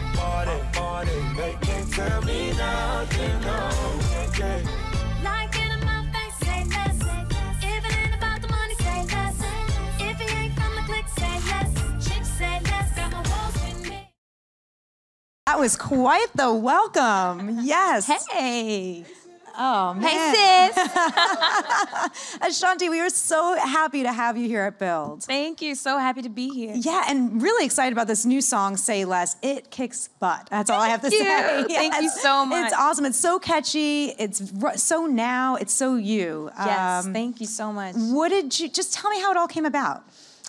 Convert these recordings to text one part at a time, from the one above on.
my body. They can't tell me nothing, no. Yeah. Like in my face, say less. If it ain't about the money, say less. If it ain't from the click, say less. Chicks say less. Got my walls with me. That was quite the welcome. Yes. Hey. Oh, man. Hey, sis. Ashanti, we are so happy to have you here at Build. Thank you. So happy to be here. Yeah, and really excited about this new song, Say Less. It kicks butt. That's all I have to say. Thank you so much. It's awesome. It's so catchy. It's so now. It's so you. Yes, thank you so much. What did you, just tell me how it all came about.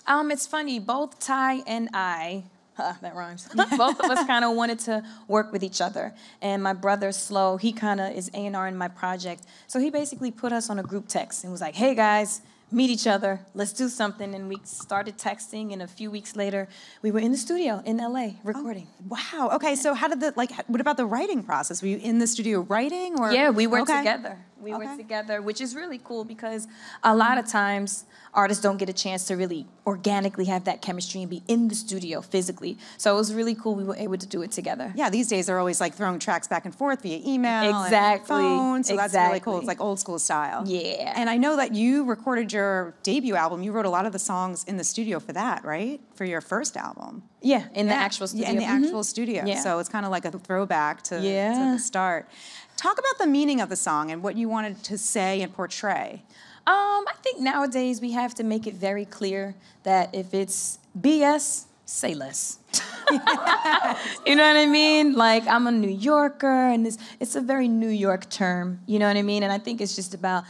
It's funny, both Ty and I, that rhymes. Both of us kind of wanted to work with each other. And my brother, Slow, he kind of is A&R in my project. So he basically put us on a group text and was like, hey guys, meet each other, let's do something. And we started texting, and a few weeks later, we were in the studio in LA recording. Oh, wow, okay, so how did what about the writing process? Were you in the studio writing? Or? Yeah, we were together. We were together, which is really cool because a lot of times artists don't get a chance to really organically have that chemistry and be in the studio physically. So it was really cool we were able to do it together. Yeah, these days they're always like throwing tracks back and forth via email and phone, so that's really cool. It's like old school style. Yeah. And I know that you recorded your debut album. You wrote a lot of the songs in the studio for that, right? For your first album. Yeah, in the actual studio. Yeah, in the actual studio. Yeah. So it's kind of like a throwback to the start. Talk about the meaning of the song and what you wanted to say and portray. I think nowadays we have to make it very clear that if it's BS, say less. You know what I mean? Like, I'm a New Yorker, and it's a very New York term, you know what I mean? And I think it's just about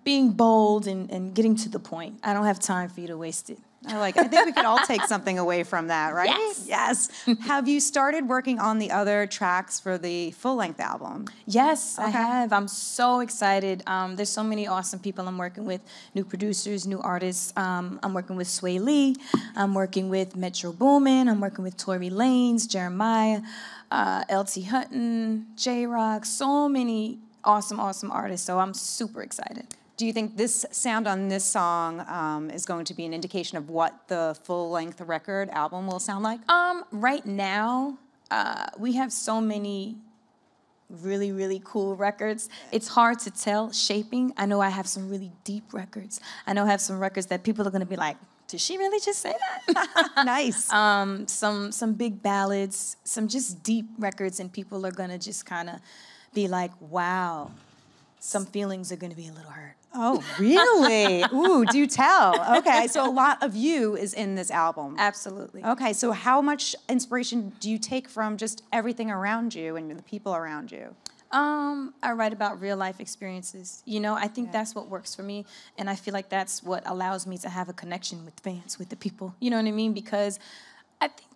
being bold and getting to the point. I don't have time for you to waste it. I think we could all take something away from that, right? Yes. Yes. Have you started working on the other tracks for the full-length album? Yes, I have. I'm so excited. There's so many awesome people I'm working with, new producers, new artists. I'm working with Sway Lee. I'm working with Metro Boomin. I'm working with Tory Lanez, Jeremiah, LT Hutton, J-Rock, so many awesome artists. So I'm super excited. Do you think this sound on this song is going to be an indication of what the full-length record album will sound like? Right now, we have so many really cool records. It's hard to tell shaping. I know I have some really deep records. I know I have some records that people are going to be like, did she really just say that? Nice. Some big ballads, some just deep records, and people are going to just kind of be like, wow, some feelings are going to be a little hurt. Oh, really? Ooh, do tell. Okay, so a lot of you is in this album. Absolutely. Okay, so how much inspiration do you take from just everything around you and the people around you? I write about real life experiences. You know, I think that's what works for me, and I feel like that's what allows me to have a connection with fans, with the people. You know what I mean? Because I think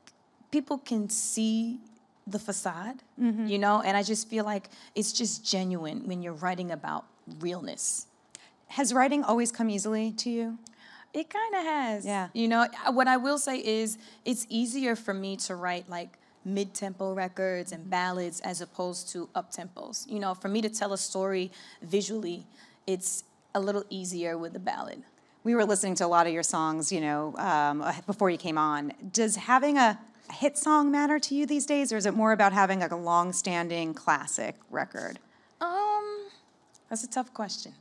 people can see the facade, you know, and I just feel like it's just genuine when you're writing about realness. Has writing always come easily to you? It kind of has. Yeah. You know, what I will say is it's easier for me to write like mid-tempo records and ballads as opposed to up-tempos. You know, for me to tell a story visually, it's a little easier with a ballad. We were listening to a lot of your songs, you know, before you came on. Does having a hit song matter to you these days, or is it more about having like a long-standing classic record? That's a tough question.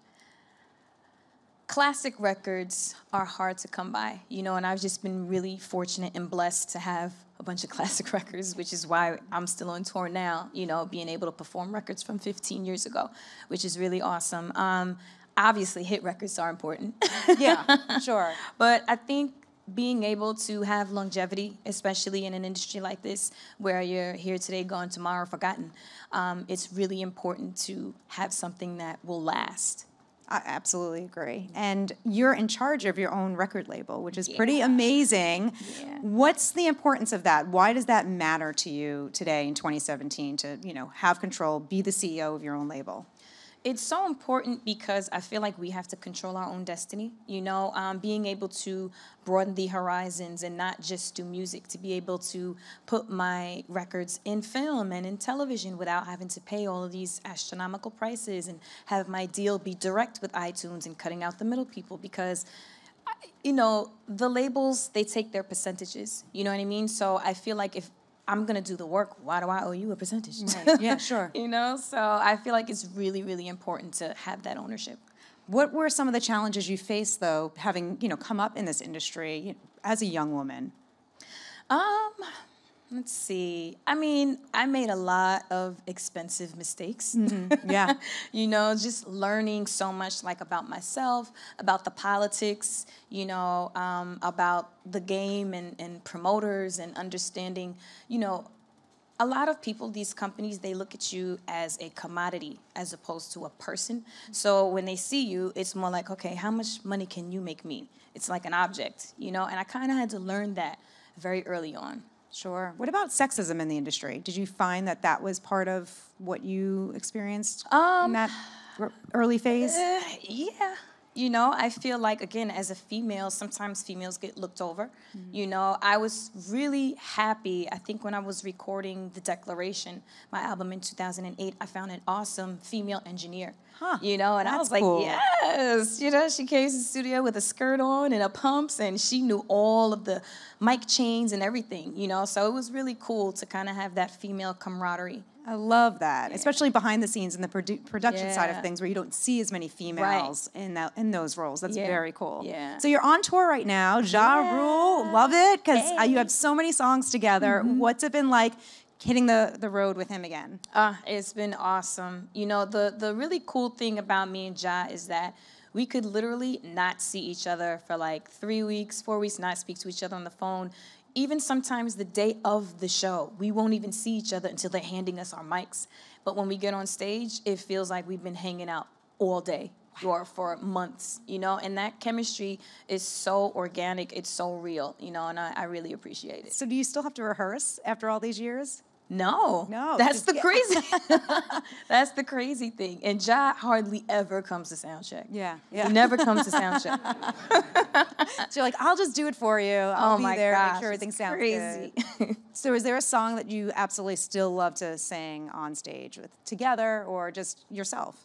Classic records are hard to come by, you know, and I've just been really fortunate and blessed to have a bunch of classic records, which is why I'm still on tour now, you know, being able to perform records from 15 years ago, which is really awesome. Obviously, hit records are important. Yeah, sure. But I think being able to have longevity, especially in an industry like this, where you're here today, gone tomorrow, forgotten, it's really important to have something that will last. I absolutely agree. And you're in charge of your own record label, which is pretty amazing. Yeah. What's the importance of that? Why does that matter to you today in 2017 to, you know, have control, be the CEO of your own label? It's so important because I feel like we have to control our own destiny, you know, being able to broaden the horizons and not just do music, to be able to put my records in film and in television without having to pay all of these astronomical prices, and have my deal be direct with iTunes and cutting out the middle people, because, you know, the labels, they take their percentages, you know what I mean? So I feel like if I'm gonna do the work. Why do I owe you a percentage? Right. Yeah, sure. You know, so I feel like it's really, really important to have that ownership. What were some of the challenges you faced, though, having, come up in this industry as a young woman? Let's see. I mean, I made a lot of expensive mistakes. Yeah. Just learning so much like about myself, about the politics, about the game and promoters and understanding, a lot of people, these companies, they look at you as a commodity as opposed to a person. So when they see you, it's more like, okay, how much money can you make me? It's like an object, and I kind of had to learn that very early on. Sure. What about sexism in the industry? Did you find that that was part of what you experienced in that early phase? Yeah. I feel like, again, as a female, sometimes females get looked over. I was really happy. I think when I was recording The Declaration, my album in 2008, I found an awesome female engineer. And I was like, cool. yes. She came to the studio with a skirt on and a pumps, and she knew all of the mic chains and everything, So it was really cool to kind of have that female camaraderie. I love that, especially behind the scenes in the production side of Yeah. things, where you don't see as many females in those roles. That's very cool. Yeah. So you're on tour right now. Ja Rule, love it, because you have so many songs together. What's it been like hitting the road with him again? It's been awesome. The really cool thing about me and Ja is that we could literally not see each other for like 3 weeks, 4 weeks, not speak to each other on the phone. Even sometimes the day of the show, we won't even see each other until they're handing us our mics. But when we get on stage, it feels like we've been hanging out all day or for months, and that chemistry is so organic, it's so real, and I really appreciate it. So do you still have to rehearse after all these years? No, that's the crazy. That's the crazy thing. And Ja hardly ever comes to sound check. Yeah. He never comes to sound check. So you're like, I'll just do it for you. I'll be there, make sure everything sounds crazy. good. So is there a song that you absolutely still love to sing on stage together or just yourself?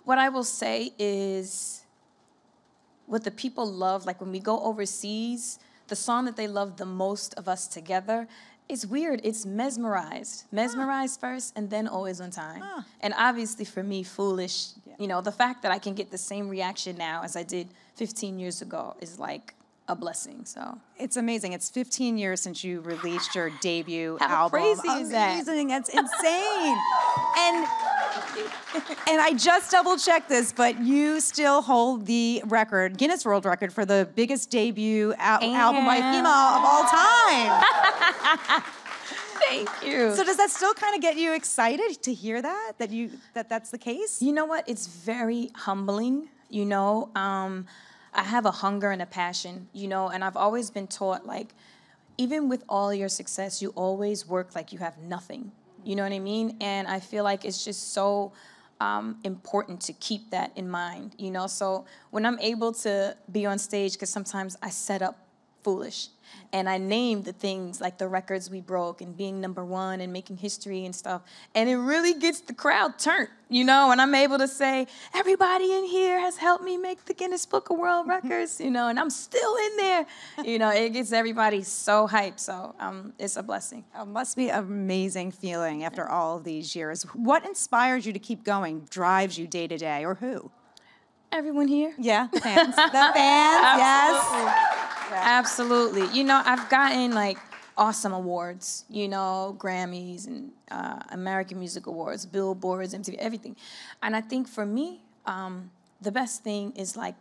What I will say is what the people love, like when we go overseas, the song that they love the most of us together, it's weird. It's Mesmerized. Mesmerized first and then Always on Time. And obviously for me, Foolish, the fact that I can get the same reaction now as I did 15 years ago is like a blessing. So It's amazing. It's 15 years since you released your debut how album. crazy is that? Amazing. That's insane. And I just double-checked this, but you still hold the record, Guinness World Record, for the biggest debut album by a female of all time. Thank you. So does that still kind of get you excited to hear that that's the case? You know what? It's very humbling, I have a hunger and a passion, and I've always been taught, like, even with all your success, you always work like you have nothing. You know what I mean? And I feel like it's just so important to keep that in mind, So when I'm able to be on stage, because sometimes I set up Foolish, and I name the things like the records we broke and being #1 and making history and stuff, and it really gets the crowd turned, and I'm able to say, everybody in here has helped me make the Guinness Book of World Records, and I'm still in there, it gets everybody so hyped, so it's a blessing. It must be an amazing feeling after all of these years. What inspires you to keep going, drives you day to day, or who? Everyone here? Yeah, the fans. The fans, yes. Absolutely. I've gotten like awesome awards, Grammys and American Music Awards, Billboards, MTV, everything. And I think for me, the best thing is like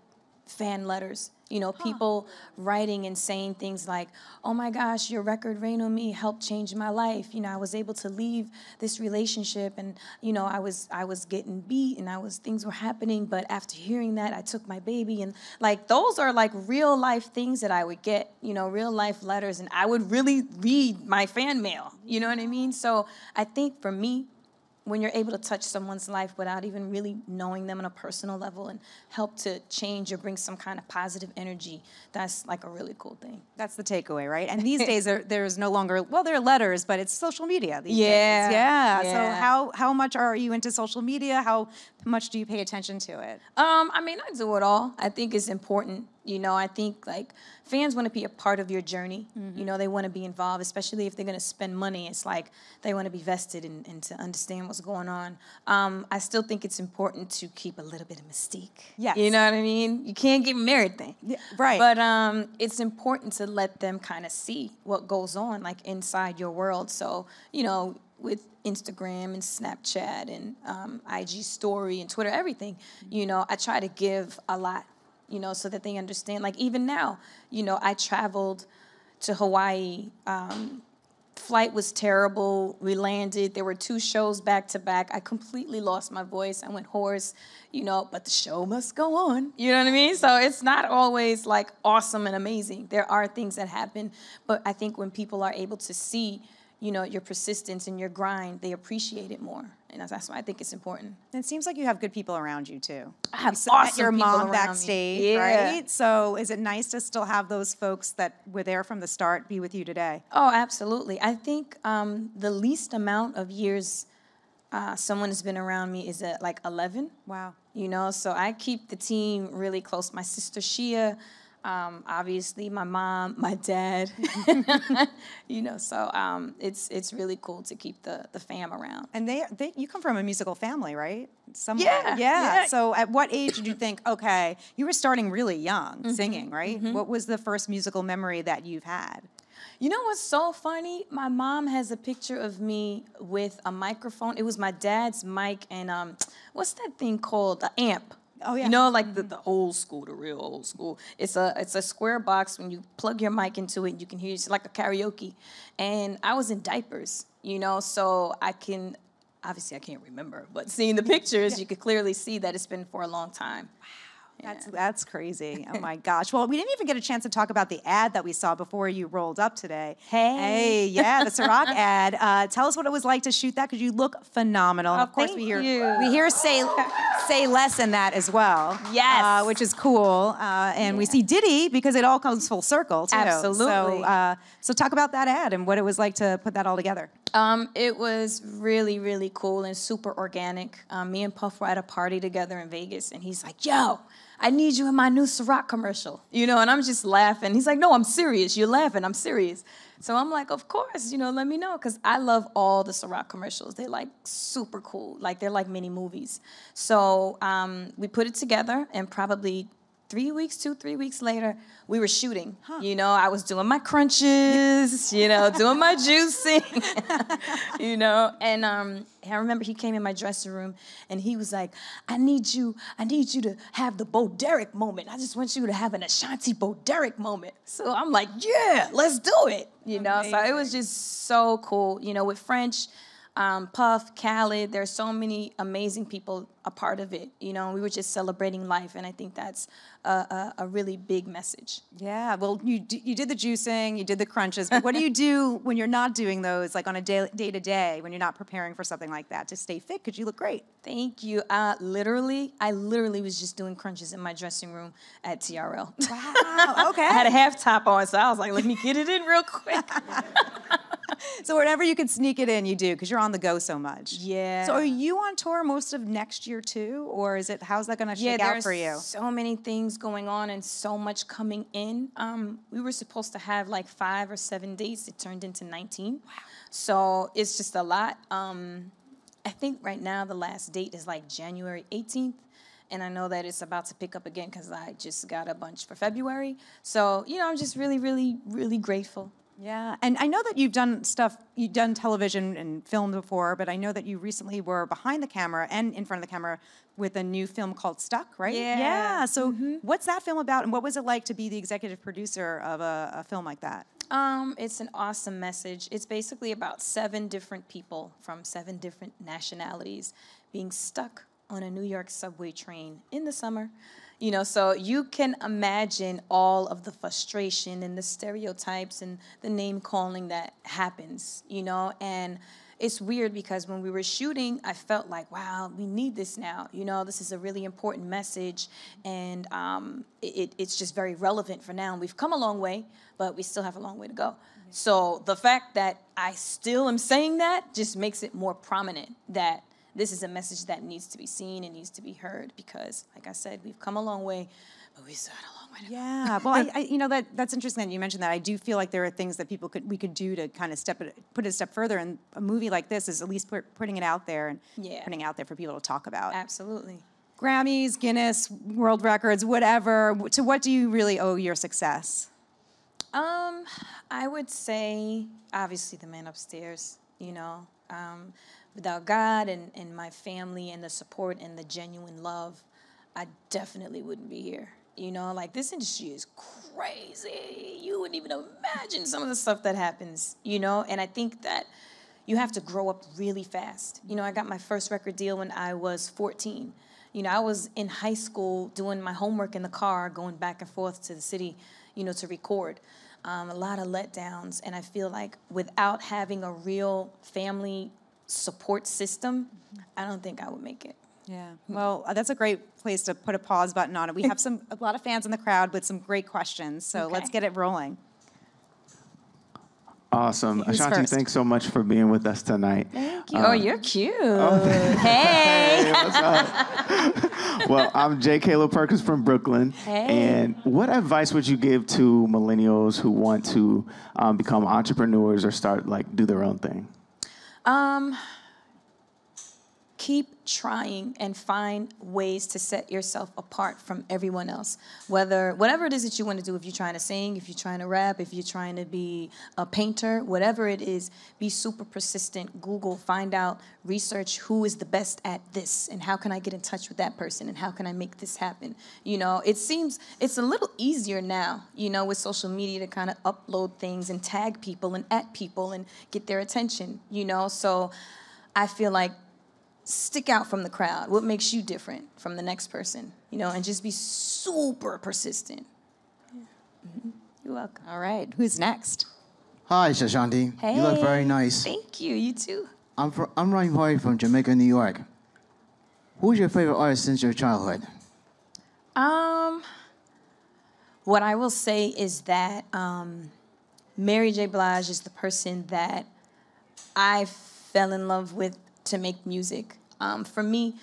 fan letters. People writing and saying things like, oh my gosh, your record, Rain on Me, helped change my life. I was able to leave this relationship and, I was getting beat and things were happening. But after hearing that, I took my baby. And like, those are like real life things that I would get, real life letters. And I would really read my fan mail. You know what I mean? So I think for me, when you're able to touch someone's life without even really knowing them on a personal level and help to change or bring some kind of positive energy, that's like a really cool thing. That's the takeaway, right? And these days, there's no longer, there are letters, but it's social media these days. Yeah. So how much are you into social media? How much do you pay attention to it? I do it all. I think it's important, You know, I think like fans want to be a part of your journey. You know, they want to be involved, especially if they're going to spend money. It's like they want to be vested and to understand what's going on. I still think it's important to keep a little bit of mystique. Yes. You know what I mean? You can't get married thing. Yeah, right. But it's important to let them kind of see what goes on like inside your world. So, you know, with Instagram and Snapchat and IG story and Twitter, everything, you know, I try to give a lot, you know, so that they understand. Like even now, you know, I traveled to Hawaii. Flight was terrible. We landed. There were 2 shows back to back. I completely lost my voice. I went hoarse, you know, but the show must go on. You know what I mean? So it's not always like awesome and amazing. There are things that happen, but I think when people are able to see, you know, your persistence and your grind, they appreciate it more. And that's why I think it's important. And it seems like you have good people around you, too. I have You met awesome your people mom around me. backstage, Yeah. right? So is it nice to still have those folks that were there from the start be with you today? Oh, absolutely. I think the least amount of years someone has been around me is at like 11. Wow. You know, so I keep the team really close. My sister Shia, obviously my mom, my dad, you know, so it's really cool to keep the fam around. And you come from a musical family, right? Yeah. So at what age did you think, okay, you were starting really young, singing, right? What was the first musical memory that you've had? You know what's so funny? My mom has a picture of me with a microphone. It was my dad's mic and what's that thing called? The amp. Oh, yeah. You know, like the old school, the real old school. It's a square box. When you plug your mic into it, you can hear it's like a karaoke. And I was in diapers, you know, so obviously I can't remember, but seeing the pictures, you could clearly see that it's been for a long time. That's crazy. Oh my gosh. Well, we didn't even get a chance to talk about the ad that we saw before you rolled up today. Hey. Yeah, the Ciroc ad. Tell us what it was like to shoot that because you look phenomenal. Oh, of course, thank we hear you. say less in that as well. Yes. Which is cool. And we see Diddy because it all comes full circle too. Absolutely. So talk about that ad and what it was like to put that all together. It was really, really cool and super organic. Me and Puff were at a party together in Vegas, and he's like, yo, I need you in my new Ciroc commercial. You know, and I'm just laughing. He's like, no, I'm serious. You're laughing. I'm serious. So I'm like, of course, you know, let me know. Because I love all the Ciroc commercials. They're like super cool. Like they're like mini movies. So we put it together, and probably 3 weeks later, we were shooting. You know, I was doing my crunches, you know, doing my juicing, you know. And I remember he came in my dressing room, and he was like, I need you to have the Bo Derek moment. I just want you to have an Ashanti Bo Derek moment. So I'm like, yeah, let's do it. You know, so it was just so cool. You know, with French, Puff, Khaled, there's so many amazing people a part of it. You know, we were just celebrating life, and I think that's a really big message. Yeah, well, you did the juicing, you did the crunches, but what do you do when you're not doing those, like on a day-to-day, when you're not preparing for something like that to stay fit? Because you look great. Thank you. I literally was just doing crunches in my dressing room at TRL. Wow, okay. I had a half top on, so I was like, let me get it in real quick. So whenever you can sneak it in, you do, because you're on the go so much. Yeah. So are you on tour most of next year too, or how's that going to shake out for you? There's so many things going on and so much coming in. We were supposed to have like 5 or 7 dates. It turned into 19. Wow. So it's just a lot. I think right now the last date is like January 18th. And I know that it's about to pick up again because I just got a bunch for February. So, you know, I'm just really, really, really grateful. Yeah, and I know that you've done television and film before, but I know that you recently were behind the camera and in front of the camera with a new film called Stuck, right? Yeah. Yeah, so what's that film about, and what was it like to be the executive producer of a film like that? It's an awesome message. It's basically about 7 different people from 7 different nationalities being stuck on a New York subway train in the summer. You know, so you can imagine all of the frustration and the stereotypes and the name calling that happens, you know, and it's weird because when we were shooting, I felt like, wow, we need this now. You know, this is a really important message, and it's just very relevant for now. We've come a long way, but we still have a long way to go. So the fact that I still am saying that just makes it more prominent that this is a message that needs to be seen and needs to be heard because, like I said, we've come a long way, but we still had a long way to go. Yeah, well, you know, that's interesting that you mentioned that. I do feel like there are things that we could do to kind of put it a step further, and a movie like this is at least putting it out there and putting it out there for people to talk about. Absolutely. Grammys, Guinness, world records, whatever. To what do you really owe your success? I would say, obviously, the man upstairs, you know. Without God and my family and the support and the genuine love, I definitely wouldn't be here. You know, like, this industry is crazy. You wouldn't even imagine some of the stuff that happens, you know? And I think that you have to grow up really fast. You know, I got my first record deal when I was 14. You know, I was in high school doing my homework in the car, going back and forth to the city, you know, to record. A lot of letdowns. And I feel like without having a real family support system, I don't think I would make it. Yeah, well, that's a great place to put a pause button on it. We have a lot of fans in the crowd with some great questions, so let's get it rolling. Awesome. Who's Ashanti, first? Thanks so much for being with us tonight. Thank you. You're cute. Hey. What's up? Well, I'm J. Caleb Perkins from Brooklyn. Hey. And what advice would you give to millennials who want to become entrepreneurs or do their own thing? Keep trying and find ways to set yourself apart from everyone else. Whatever it is that you want to do, if you're trying to sing, if you're trying to rap, if you're trying to be a painter, whatever it is, be super persistent. Google, find out, research who is the best at this and how can I get in touch with that person and how can I make this happen. You know, it seems it's a little easier now, you know, with social media to kind of upload things and tag people and at people and get their attention, you know. So I feel like stick out from the crowd. What makes you different from the next person? You know, and just be super persistent. Yeah. Mm-hmm. You're welcome. All right, who's next? Hi, Ashanti. Hey. You look very nice. Thank you. You too. I'm Ryan Hoy from Jamaica, New York. Who's your favorite artist since your childhood? What I will say is that Mary J. Blige is the person that I fell in love with to make music. For me,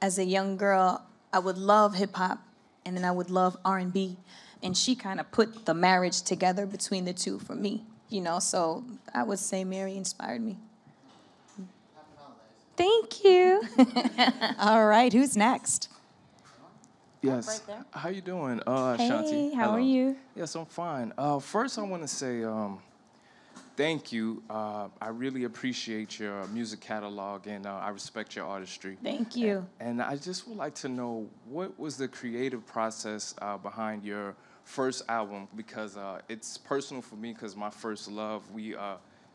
as a young girl, I would love hip hop, and then I would love R&B, and she kind of put the marriage together between the two for me, you know. So I would say Mary inspired me. Thank you. All right, who's next? Yes. Right there. How you doing, Ashanti? Hey, how Hello. are you? Yes, I'm fine. First, I want to say thank you. I really appreciate your music catalog, and I respect your artistry. Thank you. And I just would like to know, what was the creative process behind your first album? Because it's personal for me, because my first love,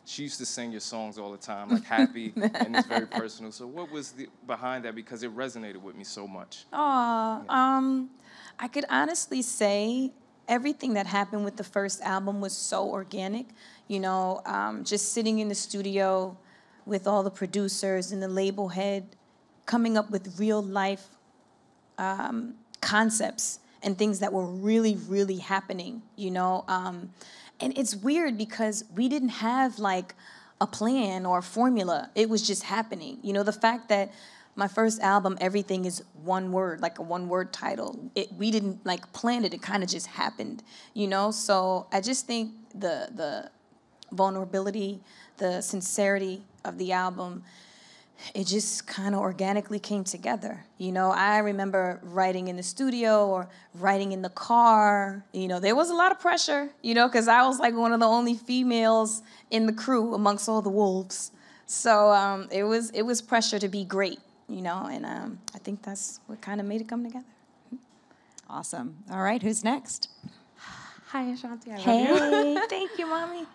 she used to sing your songs all the time, like Happy, and it's very personal. So what was behind that? Because it resonated with me so much. I could honestly say everything that happened with the first album was so organic. You know, just sitting in the studio with all the producers and the label head, coming up with real life concepts and things that were really, really happening, you know. And it's weird because we didn't have like a plan or a formula. It was just happening. You know, the fact that my first album, everything is one word, like a one-word title. We didn't like plan it. It kind of just happened, you know. So I just think the vulnerability, the sincerity of the album, it just kind of organically came together. You know, I remember writing in the studio or writing in the car. You know, there was a lot of pressure, you know, because I was like one of the only females in the crew amongst all the wolves. So it was pressure to be great, you know, and I think that's what kind of made it come together. Awesome. All right, who's next? Hi, Ashanti. I love Hey, thank you, Mommy.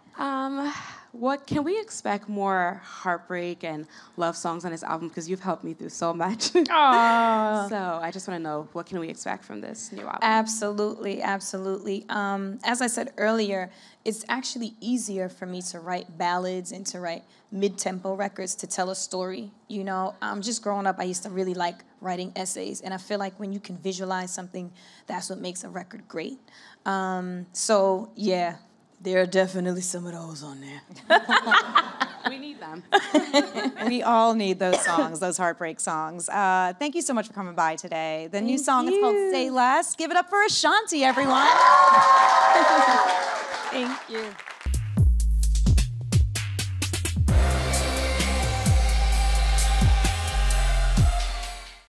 What can we expect more heartbreak and love songs on this album? Because you've helped me through so much. Aww. So I just want to know, what can we expect from this new album? Absolutely, absolutely. As I said earlier, it's actually easier for me to write ballads and to write mid-tempo records to tell a story. You know, just growing up, I used to really like writing essays, and I feel like when you can visualize something, that's what makes a record great. So yeah, There are definitely some of those on there. We need them. We all need those songs, those heartbreak songs. Thank you so much for coming by today. The new song is called Say Less. Give it up for Ashanti, everyone. Thank you.